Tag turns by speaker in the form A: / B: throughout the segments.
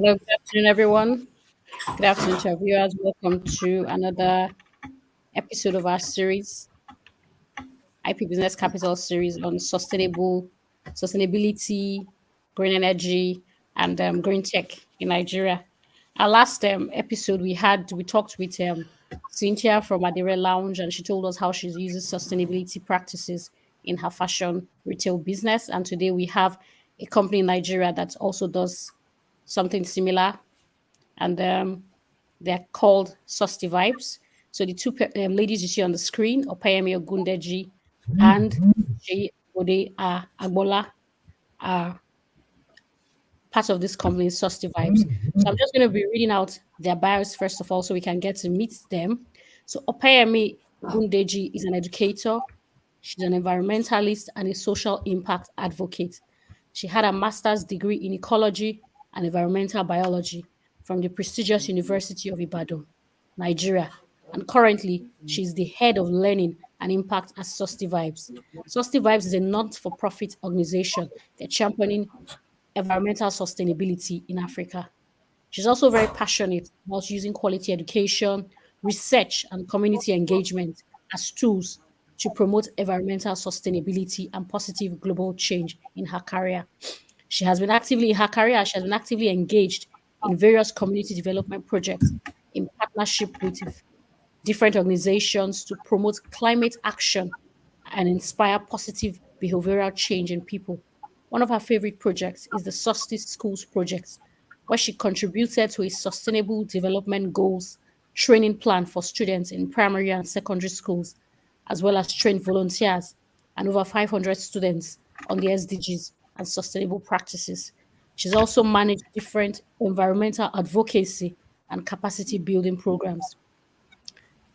A: Hello, good afternoon, everyone. Good afternoon to our viewers. Welcome to another episode of our series, IP Business Capital series on sustainability, green energy, and green tech in Nigeria. Our last episode we talked with Cynthia from Adire Lounge, and she told us how she uses sustainability practices in her fashion retail business. And today we have a company in Nigeria that also does something similar, and they're called Susty Vibes. So the two ladies you see on the screen, Opayemi Ogundeji and Jay Ode Agbola, are part of this company, Susty Vibes. So I'm just going to be reading out their bios first of all so we can get to meet them. So Opayemi Ogundeji is an educator. She's an environmentalist and a social impact advocate. She had a master's degree in ecology and environmental biology from the prestigious University of Ibadan, Nigeria. And currently, she's the head of learning and impact at Susty Vibes. Susty Vibes is a not for profit organization. They're championing environmental sustainability in Africa. She's also very passionate about using quality education, research, and community engagement as tools to promote environmental sustainability and positive global change in her career. She has been actively engaged in various community development projects in partnership with different organizations to promote climate action and inspire positive behavioral change in people. One of her favorite projects is the Solstice Schools project, where she contributed to a sustainable development goals training plan for students in primary and secondary schools, as well as trained volunteers and over 500 students on the SDGs and sustainable practices. She's also managed different environmental advocacy and capacity building programs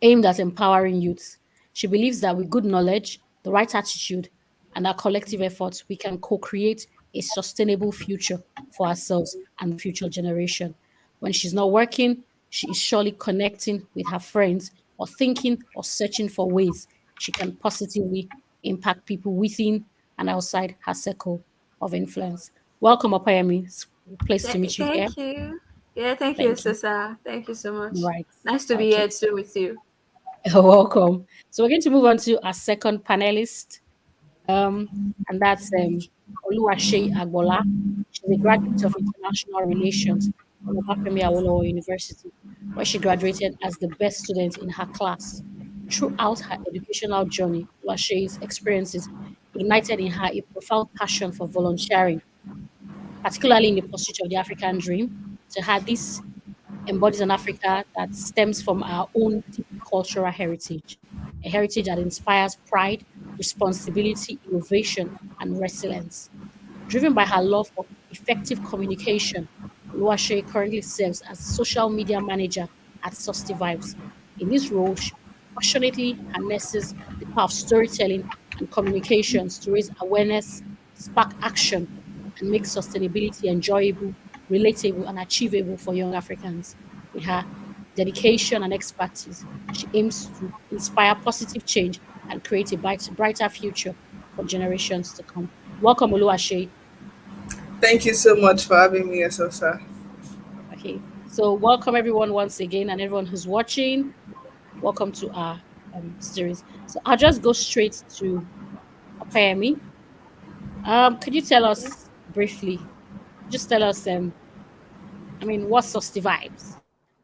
A: aimed at empowering youth. She believes that with good knowledge, the right attitude, and our collective efforts, we can co create a sustainable future for ourselves and the future generation. When she's not working, she is surely connecting with her friends or thinking or searching for ways she can positively impact people within and outside her circle of influence. Welcome, Opayemi. It's a place to meet you here.
B: Thank you. Yeah, thank you,
A: Thank you.
B: Sisa. Thank you so much.
A: Right.
B: Nice to be
A: Okay.
B: here too with you.
A: Welcome. So we're going to move on to our second panelist, and that's Oluwase Agbola. She's a graduate of International Relations from Obafemi Awolowo University, where she graduated as the best student in her class. Throughout her educational journey, Oluwase's experiences ignited in her a profound passion for volunteering, particularly in the pursuit of the African dream. To her, this embodies an Africa that stems from our own deep cultural heritage, a heritage that inspires pride, responsibility, innovation, and resilience. Driven by her love for effective communication, Oluwase currently serves as social media manager at Susty Vibes. In this role, she passionately harnesses the power of storytelling and communications to raise awareness, spark action, and make sustainability enjoyable, relatable, and achievable for young Africans. With her dedication and expertise, she aims to inspire positive change and create a brighter future for generations to come. Welcome, Oluwase.
C: Thank you so much for having me, Esosa.
A: Okay, so welcome everyone once again, and everyone who's watching. Welcome to our series. So I'll just go straight to Opeyemi. Could you tell us briefly? Just tell us, what's Susty Vibes?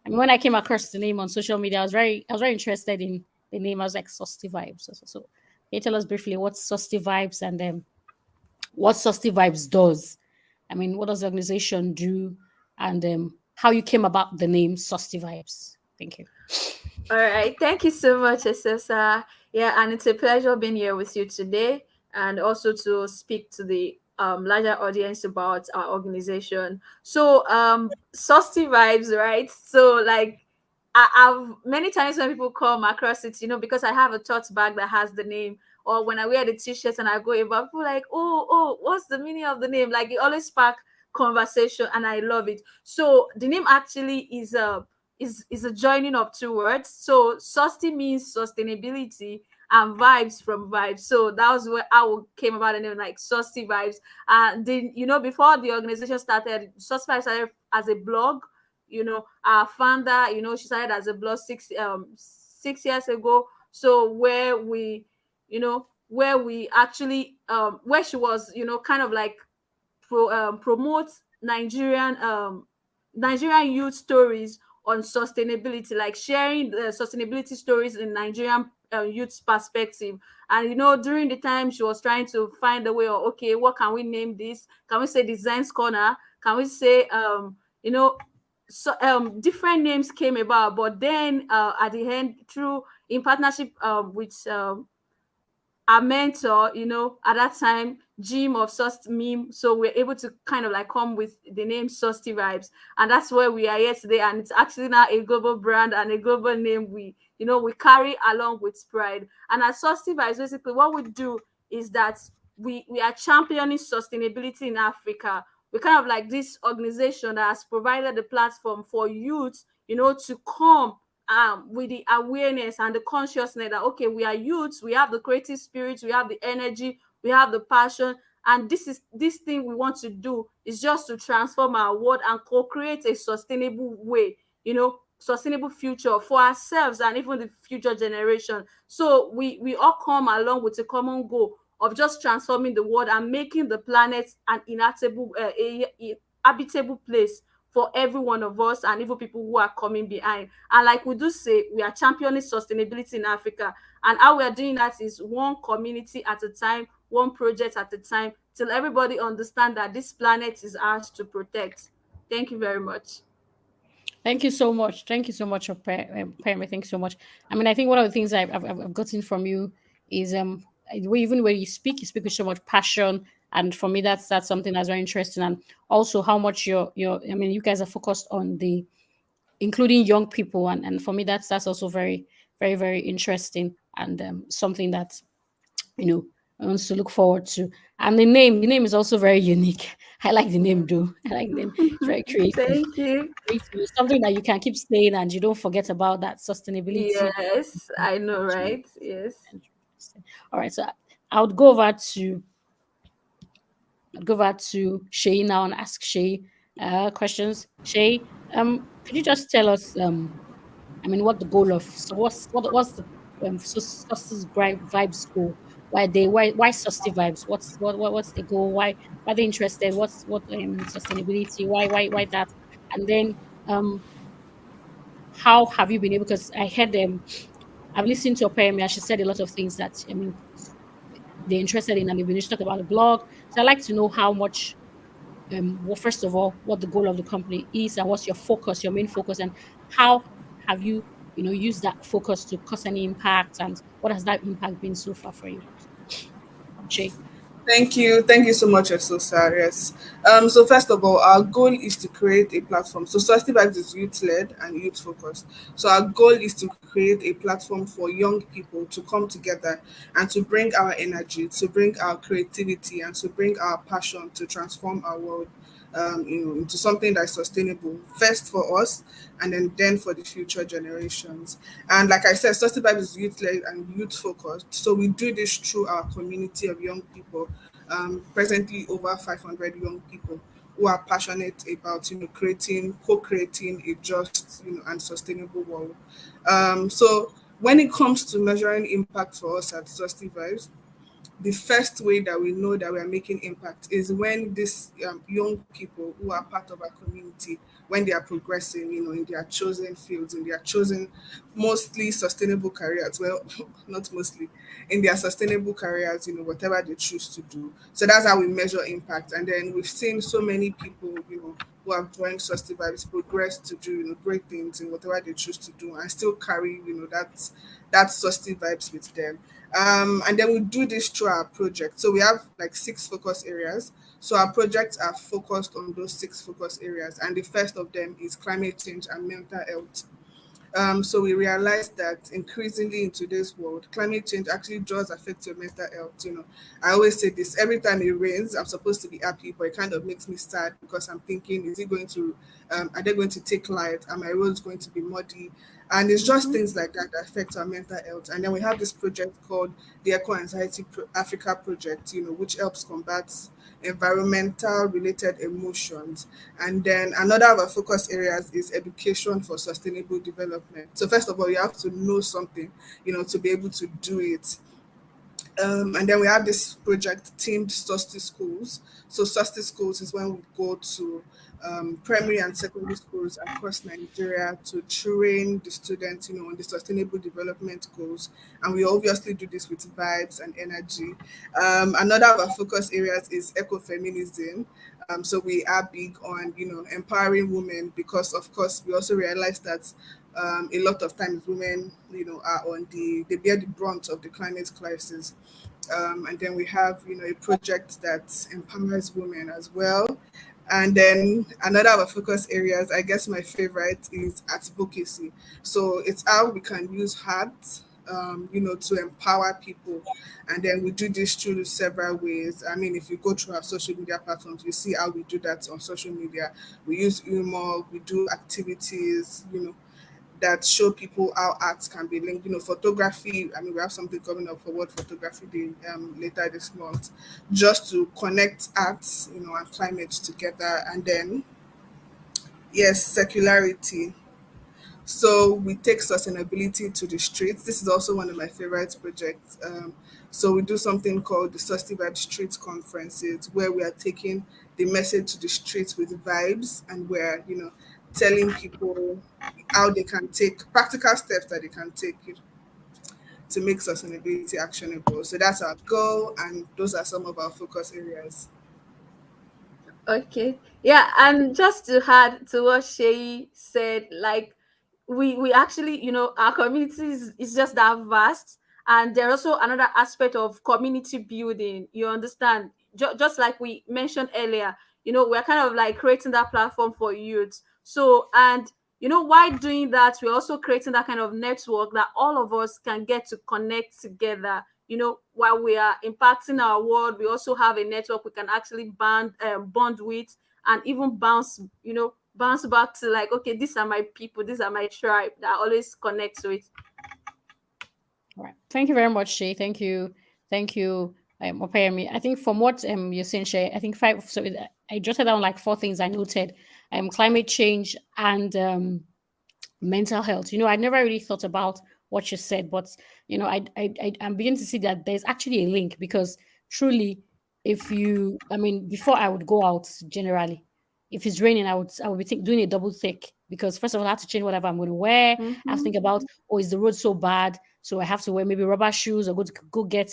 A: I mean, when I came across the name on social media, I was very interested in the name. I was like Susty Vibes. So can you tell us briefly what's Susty Vibes and what Susty Vibes does? I mean, what does the organization do, and how you came about the name Susty Vibes? Thank you.
B: All right. Thank you so much, Sisa. Yeah, and it's a pleasure being here with you today and also to speak to the larger audience about our organization. So, Saucy Vibes, right? So, like, I've many times when people come across it, because I have a tote bag that has the name, or when I wear the t-shirts and I go about, people like, oh, what's the meaning of the name? Like, it always spark conversation, and I love it. So, the name actually is a joining of two words. So sustain means sustainability, and vibes from vibes. So that was where I came about the name, like Susty Vibes. And then, before the organization started, Susty Vibes started as a blog. Our founder, she started as a blog 6 years ago. So where we actually where she was, kind of like promote Nigerian youth stories on sustainability, like sharing the sustainability stories in Nigerian youth perspective. And during the time, she was trying to find a way of, okay, what can we name this? Can we say Designs Corner? Can we say so different names came about, but then at the end, through in partnership with our mentor, at that time, Jim of Sust Meme. So we're able to kind of like come with the name Susty Vibes. And that's where we are here today. And it's actually now a global brand and a global name we carry along with pride. And at Susty Vibes, basically what we do is that we are championing sustainability in Africa. We're kind of like this organization that has provided the platform for youth, to come with the awareness and the consciousness that, okay, we are youths, we have the creative spirit, we have the energy, we have the passion, and this thing we want to do is just to transform our world and co-create a sustainable way, sustainable future for ourselves and even the future generation. So we all come along with a common goal of just transforming the world and making the planet an inhabitable habitable place for every one of us and even people who are coming behind. And like we do say, we are championing sustainability in Africa. And how we are doing that is one community at a time, one project at a time, till everybody understand that this planet is ours to protect. Thank you very much.
A: Thank you so much. Thank you so much, Pam. Thank you so much. I mean, I think one of the things I've gotten from you is even when you speak with so much passion, and for me, that's something that's very interesting. And also how much your I mean, you guys are focused on the including young people, and for me, that's also very very very interesting and something that you know wants to look forward to. And the name is also very unique. I like the name though. I like the name. It's very creative.
B: Thank you.
A: Creative. Something that you can keep saying and you don't forget about that sustainability.
B: Yes, I know, right? Yes.
A: All right, so I would go over to Shay now and ask Shay questions. Shay, could you just tell us I mean, what the goal of so what's the Susty's vibes goal? Why Susty vibes? What's the goal? Why they interested? What sustainability? Why that? And then how have you been able? Because I heard them. I've listened to Opeyemi and she said a lot of things that I mean they're interested in, and they've been talking about the blog. So I'd like to know how much well, first of all, what the goal of the company is and what's your focus, your main focus, and how have you, used that focus to cause any impact, and what has that impact been so far for you, Shay?
C: Thank you so much, Esosa. Yes. So first of all, our goal is to create a platform. So Society Vibes is youth led and youth focused. So our goal is to create a platform for young people to come together and to bring our energy, to bring our creativity, and to bring our passion to transform our world. Into something that's sustainable first for us and then for the future generations. And like I said, Society Vibe is youth led and youth focused. So we do this through our community of young people. Presently, over 500 young people who are passionate about co-creating a just and sustainable world. So when it comes to measuring impact for us at Society Vibes, the first way that we know that we are making impact is when these young people who are part of our community, when they are progressing, in their chosen fields, in their chosen mostly sustainable careers. Well, not mostly, in their sustainable careers, whatever they choose to do. So that's how we measure impact. And then we've seen so many people, who have joined Susty Vibes progress to do, great things in whatever they choose to do and still carry, that Susty Vibes with them. And then we do this through our project. So we have like 6 focus areas. So our projects are focused on those 6 focus areas. And the first of them is climate change and mental health. So we realized that increasingly in today's world, climate change actually does affect your mental health. I always say this every time it rains, I'm supposed to be happy, but it kind of makes me sad because I'm thinking, are they going to take light? Are my roads going to be muddy? And it's just
B: Mm-hmm.
C: things like that that affect our mental health. And then we have this project called the Eco Anxiety Africa Project, which helps combat environmental related emotions. And then another of our focus areas is education for sustainable development. So first of all, you have to know something, to be able to do it. And then we have this project themed susty schools. So susty schools is when we go to primary and secondary schools across Nigeria to train the students, on the sustainable development goals. And we obviously do this with vibes and energy. Another of our focus areas is ecofeminism. So we are big on, empowering women because, of course, we also realize that a lot of times women, are they bear the brunt of the climate crisis. And then we have, a project that empowers women as well. And then another of our focus areas, I guess my favorite is advocacy. So it's how we can use art, to empower people. And then we do this through several ways. I mean, if you go through our social media platforms, you see how we do that on social media. We use humor, we do activities, that show people how arts can be linked. Photography. I mean, we have something coming up for World Photography Day later this month, just to connect arts, and climate together. And then, yes, circularity. So we take sustainability to the streets. This is also one of my favorite projects. So we do something called the Susty Vibe Street Conferences, where we are taking the message to the streets with vibes, and we're, telling people how they can take practical steps that they can take to make sustainability actionable. So that's our goal, and those are some of our focus areas.
B: Okay. Yeah, and just to add to what Shay said, like we actually, our community is just that vast, and there's also another aspect of community building. You understand? Just like we mentioned earlier, we're kind of like creating that platform for youth. So, and while doing that, we're also creating that kind of network that all of us can get to connect together. While we are impacting our world, we also have a network we can actually bond with, and even bounce back to, like, okay, these are my people, these are my tribe that always connects with.
A: All right. Thank you very much, Shay. Thank you, Opeyemi. I think from what you're saying, Shay, I think five. So I jotted down like four things I noted: climate change and mental health. I never really thought about what you said, but I'm beginning to see that there's actually a link because truly, if you, I mean, before I would go out generally, if it's raining, I would be doing a double take because first of all, I have to change whatever I'm going to wear. I have to
B: Mm-hmm.
A: think about, oh, is the road so bad? So I have to wear maybe rubber shoes or go get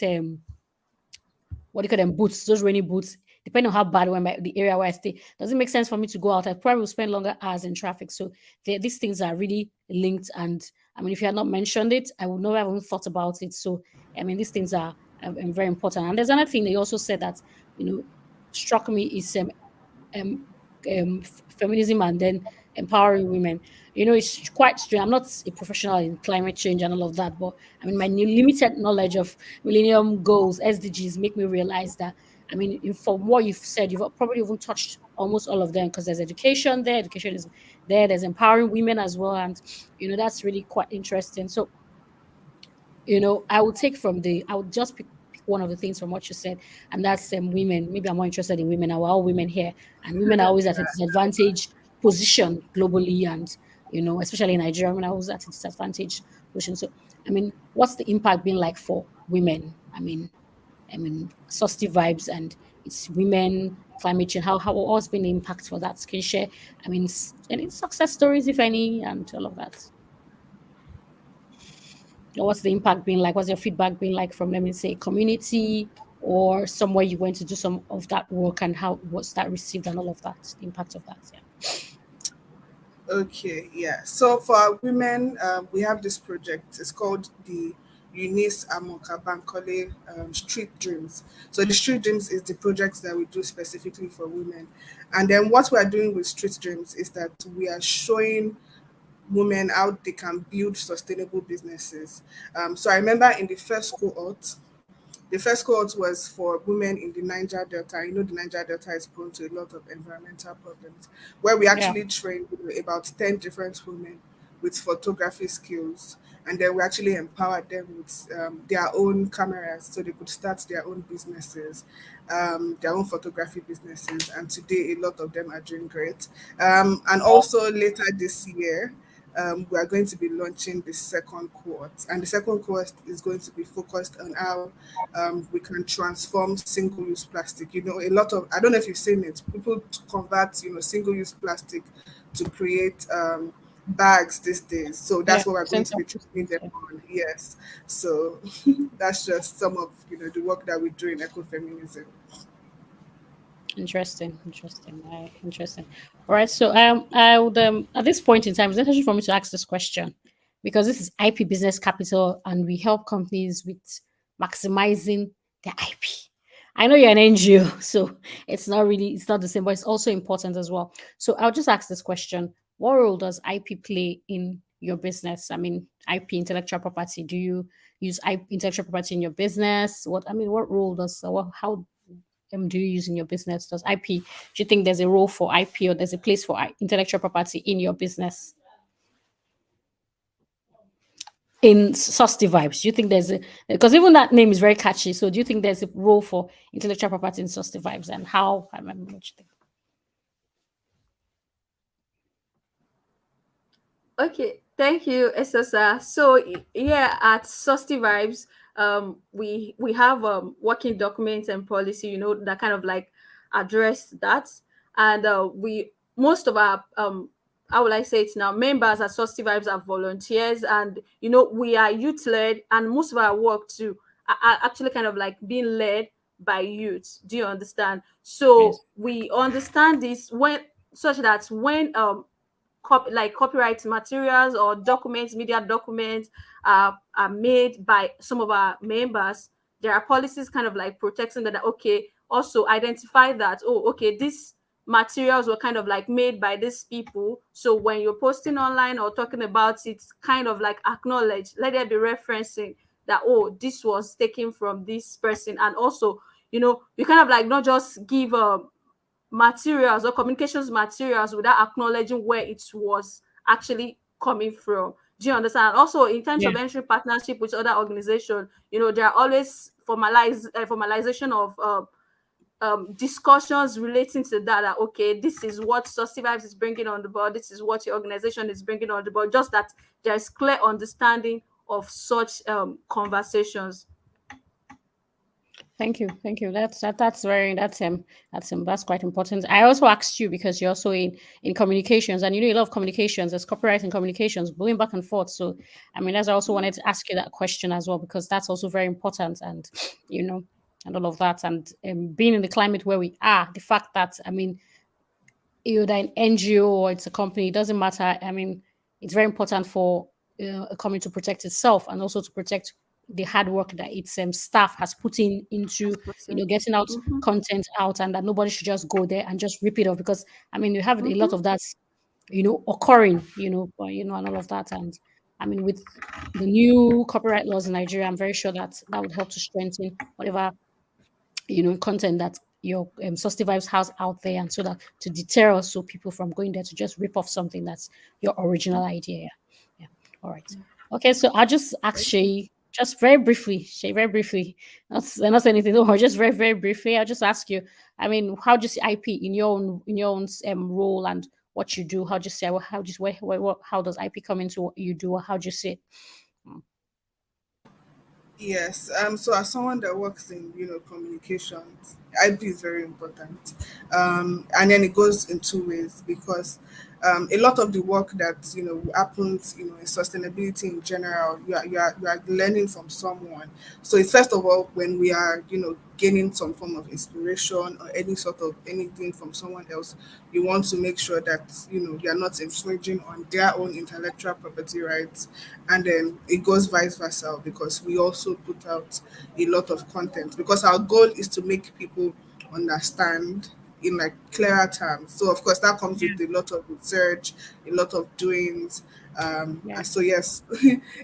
A: what do you call them, boots, those rainy boots, depending on how bad the area where I stay. Does it make sense for me to go out? I probably will spend longer hours in traffic. So these things are really linked. And I mean, if you had not mentioned it, I would never have even thought about it. So I mean, these things are very important. And there's another thing they also said that struck me is um, feminism and then empowering women. It's quite strange. I'm not a professional in climate change and all of that, but I mean, my limited knowledge of Millennium Goals, SDGs, make me realize that. I mean, from what you've said, you've probably even touched almost all of them because there's education there. Education is there. There's empowering women as well, and that's really quite interesting. So I would just pick one of the things from what you said, and that's women. Maybe I'm more interested in women. We're all women here, and women are always at a disadvantaged position globally, and especially in Nigeria, women are always at a disadvantaged position. So, I mean, what's the impact been like for women? I mean, Susty vibes and it's women, climate change. How what's been the impact for that? Can you share? I mean, any success stories, if any, and all of that. Or what's the impact been like? What's your feedback been like from, let me say, community or somewhere you went to do some of that work and how was that received and all of that, the impact of that? Yeah.
C: Okay, yeah. So for our women, we have this project. It's called the Eunice Amoka Bankole Street Dreams. So the Street Dreams is the project that we do specifically for women. And then what we are doing with Street Dreams is that we are showing women how they can build sustainable businesses. So I remember in the first cohort was for women in the Niger Delta. The Niger Delta is prone to a lot of environmental problems, where we
A: Yeah.
C: actually trained about 10 different women with photography skills, and then we actually empowered them with their own cameras so they could start their own businesses, their own photography businesses, and today a lot of them are doing great. And also later this year, we are going to be launching the second cohort, and the second cohort is going to be focused on how we can transform single-use plastic. You know, a lot of, I don't know if you've seen it, people convert, single-use plastic to create bags these days. So
A: Yeah,
C: that's what we're going
A: sense
C: to
A: of
C: be training
A: purpose,
C: them
A: yeah.
C: on. Yes. So that's just some of the work that we do in ecofeminism.
A: Interesting, interesting, interesting. All right, so I would at this point in time, it's necessary for me to ask this question because this is IP Business Capital, and we help companies with maximizing their IP. I know you're an NGO, so it's not the same, but it's also important as well. So I'll just ask this question: what role does IP play in your business? I mean, IP, intellectual property. Do you use intellectual property in your business? What role does how do you use in your business? Does IP? Do you think there's a role for IP or there's a place for intellectual property in your business? In Susty Vibes, do you think there's a, because even that name is very catchy? So do you think there's a role for intellectual property in Susty Vibes, and how? I remember what you think.
B: Okay, thank you, Esosa. So yeah, at Susty Vibes, we have working documents and policy, that kind of like address that, and we most of our how will I say it now? Members at Susty Vibes are volunteers, and we are youth led, and most of our work too are actually kind of like being led by youth. Do you understand? So
A: Yes.
B: we understand this when such that when like copyright materials or documents, media documents are made by some of our members, there are policies kind of like protecting that. Okay, also identify that, oh, okay, these materials were kind of like made by these people. So when you're posting online or talking about it, kind of like acknowledge, let there be referencing that, oh, this was taken from this person. And also, you kind of like not just give materials or communications materials without acknowledging where it was actually coming from. Do you understand? Also, in terms
A: Yeah.
B: of entering partnership with other organizations, there are always formalization of discussions relating to that. That okay, this is what Susty Vibes is bringing on the board. This is what your organization is bringing on the board. Just that there is clear understanding of such conversations.
A: Thank you, thank you. That's quite important. I also asked you because you're also in communications, and a lot of communications. There's copyright in communications, going back and forth. So, I mean, that's I also wanted to ask you that question as well because that's also very important, and you know, and all of that, and being in the climate where we are, the fact that I mean, either an NGO or it's a company, it doesn't matter. I mean, it's very important for a company to protect itself and also to protect the hard work that its staff has put in into getting out
B: Mm-hmm.
A: content out, and that nobody should just go there and just rip it off because I mean you have a lot
B: Mm-hmm.
A: of that occurring and all of that. And I mean with the new copyright laws in Nigeria, I'm very sure that that would help to strengthen whatever content that your Susty Vibes has out there, and so that to deter also people from going there to just rip off something that's your original idea. Yeah. Yeah. All right. Okay, so I'll just ask Shay just very briefly, Shay, very briefly, not anything, or just very, very briefly. I'll just ask you, I mean, how do you see IP in your own role and what you do? How do you say how do you how does IP come into what you do, or how do you see it? Mm.
C: Yes. So as someone that works in communications, IP is very important. And then it goes in two ways because a lot of the work that happens in sustainability in general, you are learning from someone. So it's first of all when we are gaining some form of inspiration or any sort of anything from someone else, you want to make sure that you're not infringing on their own intellectual property rights, and then it goes vice versa because we also put out a lot of content because our goal is to make people understand in like clearer terms. So of course that comes
A: Yeah.
C: with a lot of research, a lot of doings.
A: Yeah.
C: And so yes,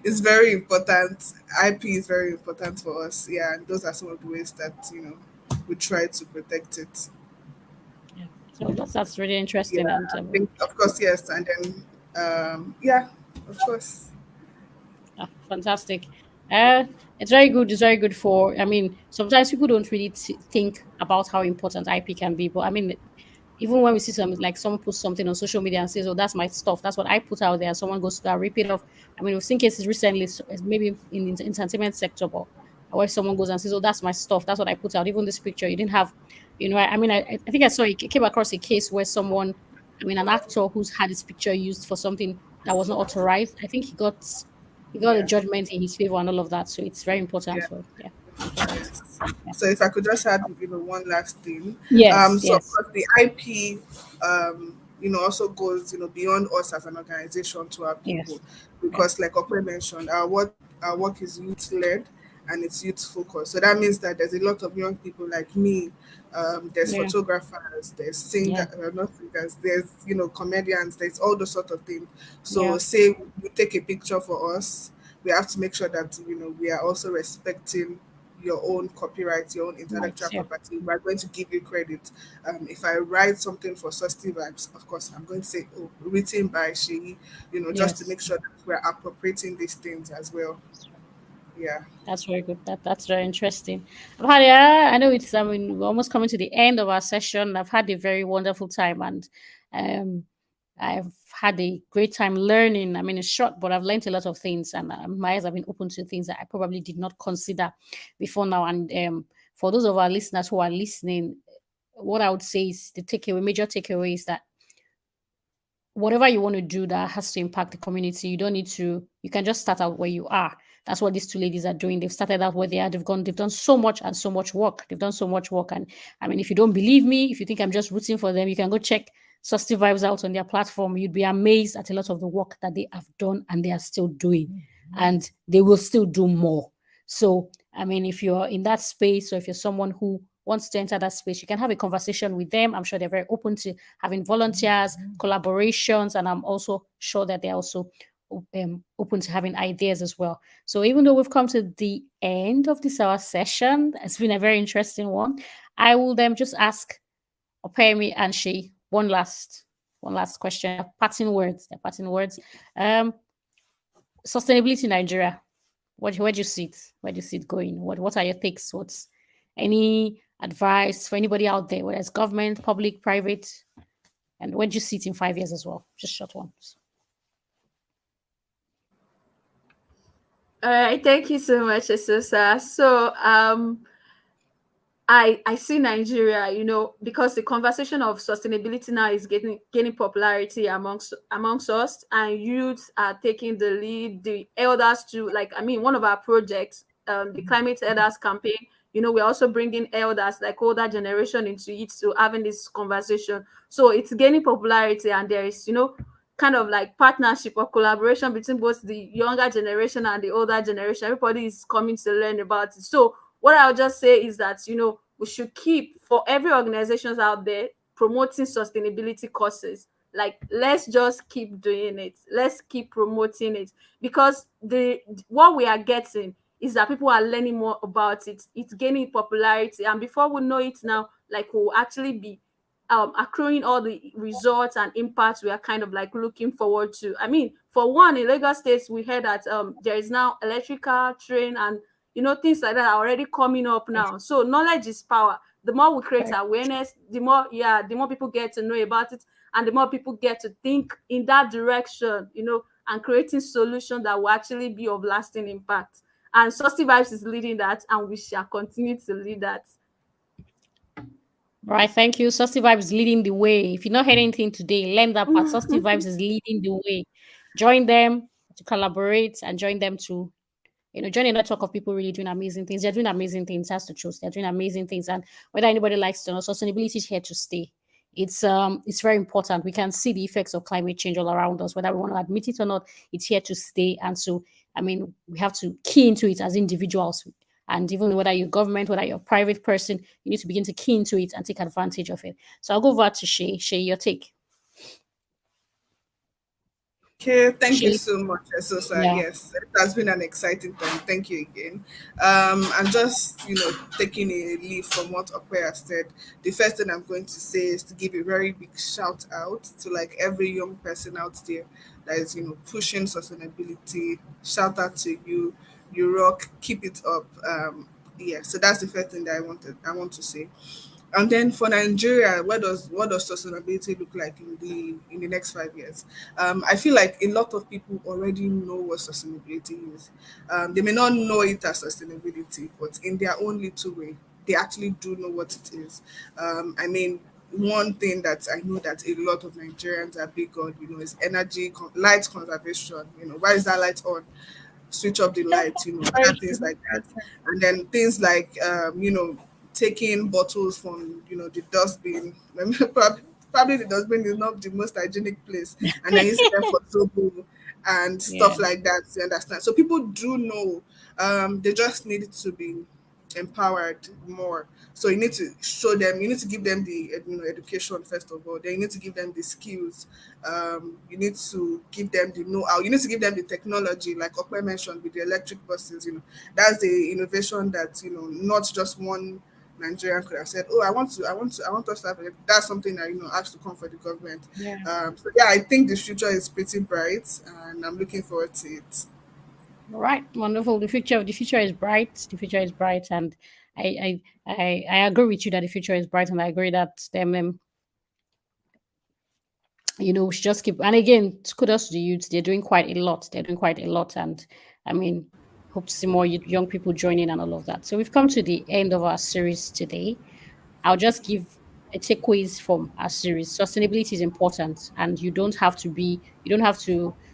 C: it's very important. IP is very important for us. Yeah, and those are some of the ways that we try to protect it.
A: Yeah. So that's really interesting,
C: Yeah,
A: and
C: I think of course yes, and then yeah. of course.
A: Ah, fantastic. It's very good. It's very good for. I mean, sometimes people don't really think about how important IP can be, but I mean, even when we see something like someone puts something on social media and says, "Oh, that's my stuff. That's what I put out there," and someone goes to go and rip it off. I mean, we've seen cases recently, maybe in the entertainment sector, but where someone goes and says, "Oh, that's my stuff. That's what I put out." Even this picture, you didn't have, I mean, I think I saw it came across a case where someone, I mean, an actor who's had his picture used for something that was not authorized. I think he got a
C: Yeah.
A: judgment in his favor and all of that. So it's very important
C: Yeah.
A: for important.
C: Yes.
A: Yeah.
C: So if I could just add, one last thing.
A: Yes.
C: So of
A: Yes.
C: course the IP, also goes, beyond us as an organization to our people,
A: Yes.
C: because
A: Yes.
C: like Okwe mentioned, our work is youth led and it's youth focused. So that means that there's a lot of young people like me. There's
A: Yeah.
C: photographers, there's
A: Yeah.
C: not singers, there's comedians, there's all those sort of things. So
A: Yeah.
C: say you take a picture for us, we have to make sure that we are also respecting your own copyright, your own
A: Right.
C: intellectual
A: Yeah.
C: property. We're going to give you credit. If I write something for Susty Vibes, of course, I'm going to say, oh, written by she, just to
A: Yes.
C: make sure that we're appropriating these things as well. Yeah.
A: That's very good. That's very interesting. Hadia, I know it's. I mean, we're almost coming to the end of our session. I've had a very wonderful time, and um, I've had a great time learning. I mean, it's short, but I've learned a lot of things, and my eyes have been open to things that I probably did not consider before now. And for those of our listeners who are listening, what I would say is the takeaway, major takeaway is that whatever you want to do that has to impact the community, you don't need to, you can just start out where you are. That's what these two ladies are doing. They've started out where they are. They've done so much and so much work. They've done so much work. And I mean, if you don't believe me, if you think I'm just rooting for them, you can go check Susty Vibes out on their platform. You'd be amazed at a lot of the work that they have done and they are still doing. And they will still do more. So, I mean, if you're in that space or if you're someone who wants to enter that space, you can have a conversation with them. I'm sure they're very open to having volunteers, collaborations, and I'm also sure that they're also open to having ideas as well. So even though we've come to the end of this our session, it's been a very interesting one. I will then just ask Opemi and she one last question. Parting words. The parting words. Um, Sustainability in Nigeria. Where do you see it? Where do you see it going? What are your takes? What's any advice for anybody out there, whether it's government, public, private, and where do you see it in 5 years as well? Just short ones.
B: All right, thank you so much, Esosa. So I see Nigeria, because the conversation of sustainability now is gaining popularity amongst us, and youth are taking the lead. The elders to, like, I mean, one of our projects, the Climate Elders Campaign. We're also bringing elders, like older generation, into it, to having this conversation. So it's gaining popularity, and there is, kind of like partnership or collaboration between both the younger generation and the older generation. Everybody is coming to learn about it. So what I'll just say is that, we should keep, for every organizations out there, promoting sustainability courses. Like, let's just keep doing it. Let's keep promoting it, because the what we are getting is that people are learning more about it. It's gaining popularity, and before we know it now, like, we'll actually be accruing all the results and impacts we are kind of like looking forward to. I mean, for one, in Lagos State, we heard that there is now electrical train, and things like that are already coming up now. So knowledge is power. The more we create
A: Right.
B: awareness, the more people get to know about it, and the more people get to think in that direction, and creating solutions that will actually be of lasting impact. And Susty Vibes is leading that, and we shall continue to lead that.
A: Right, thank you. Susty Vibes is leading the way. If you not heard anything today, learn that part. Susty Vibes is leading the way. Join them to collaborate and join them to, join a network of people really doing amazing things. They're doing amazing things, that's the truth. They're doing amazing things. And whether anybody likes to or not, sustainability is here to stay. It's very important. We can see the effects of climate change all around us, whether we want to admit it or not, it's here to stay. And so, I mean, we have to key into it as individuals. And even whether you're government, whether you're a private person, you need to begin to key into it and take advantage of it. So I'll go over to Shay. Shay, your take.
C: Okay, thank you
A: Shape.
C: so much, Esosa.
A: Yeah.
C: Yes, it has been an exciting time. Thank you again. And just taking a leaf from what Okwe has said, the first thing I'm going to say is to give a very big shout out to like every young person out there that is pushing sustainability. Shout out to you, you rock. Keep it up. Yeah, so that's the first thing that I want to say. And then for Nigeria, what does sustainability look like in the next 5 years? I feel like a lot of people already know what sustainability is. They may not know it as sustainability, but in their own little way, they actually do know what it is. I mean, one thing that I know that a lot of Nigerians are big on, is light conservation. Why is that light on? Switch off the lights,
A: Very
C: other things
A: true.
C: like that. And then things like, taking bottles from, the dustbin. Probably the dustbin is not the most hygienic place, and then using them for Zobo and
A: Yeah.
C: stuff like that. You understand? So people do know. They just need to be empowered more. So you need to show them. You need to give them the education first of all. Then you need to give them the skills. You need to give them the know-how. You need to give them the technology, like Okwe mentioned with the electric buses. That's the innovation that not just one Nigerian could have said, "Oh, I want us to have it." That's something that has to come for the government.
A: Yeah.
C: So yeah, I think the future is pretty bright, and I'm looking forward to it.
A: All right. Wonderful. The future is bright. The future is bright, and I agree with you that the future is bright, and I agree that them we should just keep. And again, kudos to the youth. They're doing quite a lot. They're doing quite a lot, and I mean, hope to see more young people joining and all of that. So we've come to the end of our series today. I'll just give a takeaways from our series. Sustainability is important, and you don't have to,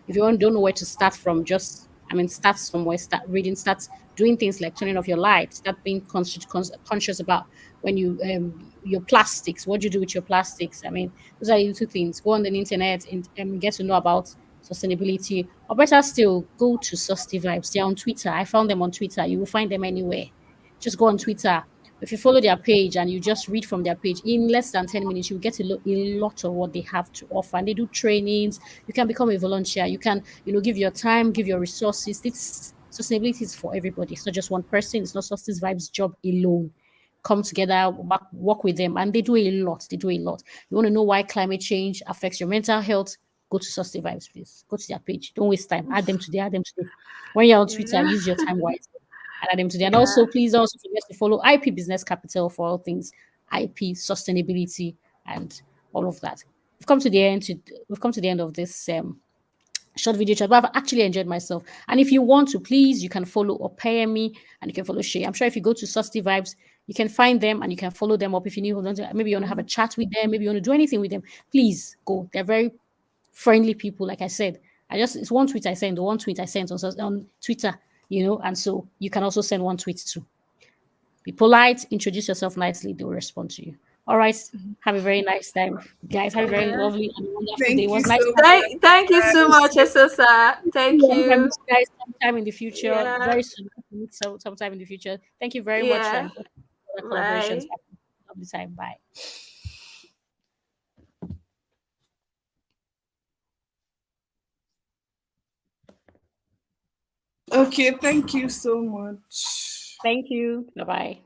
A: if you don't know where to start from, start somewhere, start reading, start doing things like turning off your light, start being conscious about when your plastics, what you do with your plastics. I mean, those are the two things. Go on the internet and get to know about sustainability, or better still, go to Susty Vibes. They're on Twitter. I found them on Twitter. You will find them anywhere. Just go on Twitter. If you follow their page and you just read from their page, in less than 10 minutes, you get a lot of what they have to offer. And they do trainings. You can become a volunteer. You can, give your time, give your resources. This sustainability is for everybody. It's not just one person. It's not Justice Vibes job alone. Come together, work with them. And they do a lot. They do a lot. You want to know why climate change affects your mental health? Go to Sustain Vibes, please. Go to their page. Don't waste time. Add them today. Add them today. When you're on Twitter,
B: Yeah,
A: use your time wisely and add them today. And
B: yeah,
A: also, please also forget to follow IP Business Capital for all things IP sustainability and all of that. We've come to the end. We've come to the end of this short video chat, but I've actually enjoyed myself. And if you want to, please, you can follow or pay me, and you can follow Shay. I'm sure if you go to Susty Vibes, you can find them and you can follow them up if you need. Maybe you want to have a chat with them. Maybe you want to do anything with them. Please go. They're very friendly people. Like I said, it's one tweet I sent, one tweet I sent on Twitter, and so you can also send one tweet too. Be polite, introduce yourself nicely, they'll respond to you. All right. Have a very nice time, guys. Have a very
B: yeah.
A: lovely and wonderful day. It
C: Thank you
A: was
C: so
A: nice having
C: much,
B: Thank you so much,
C: guys.
B: Esosa. Thank
A: you. I
B: you.
A: miss you guys sometime in the future,
B: Yeah,
A: very soon. So sometime in the future. Thank you very much
B: yeah.
A: and hope other collaborations
B: Bye.
A: happen. Lovely time. Bye.
C: Okay, thank you so much.
A: Thank you. Bye bye.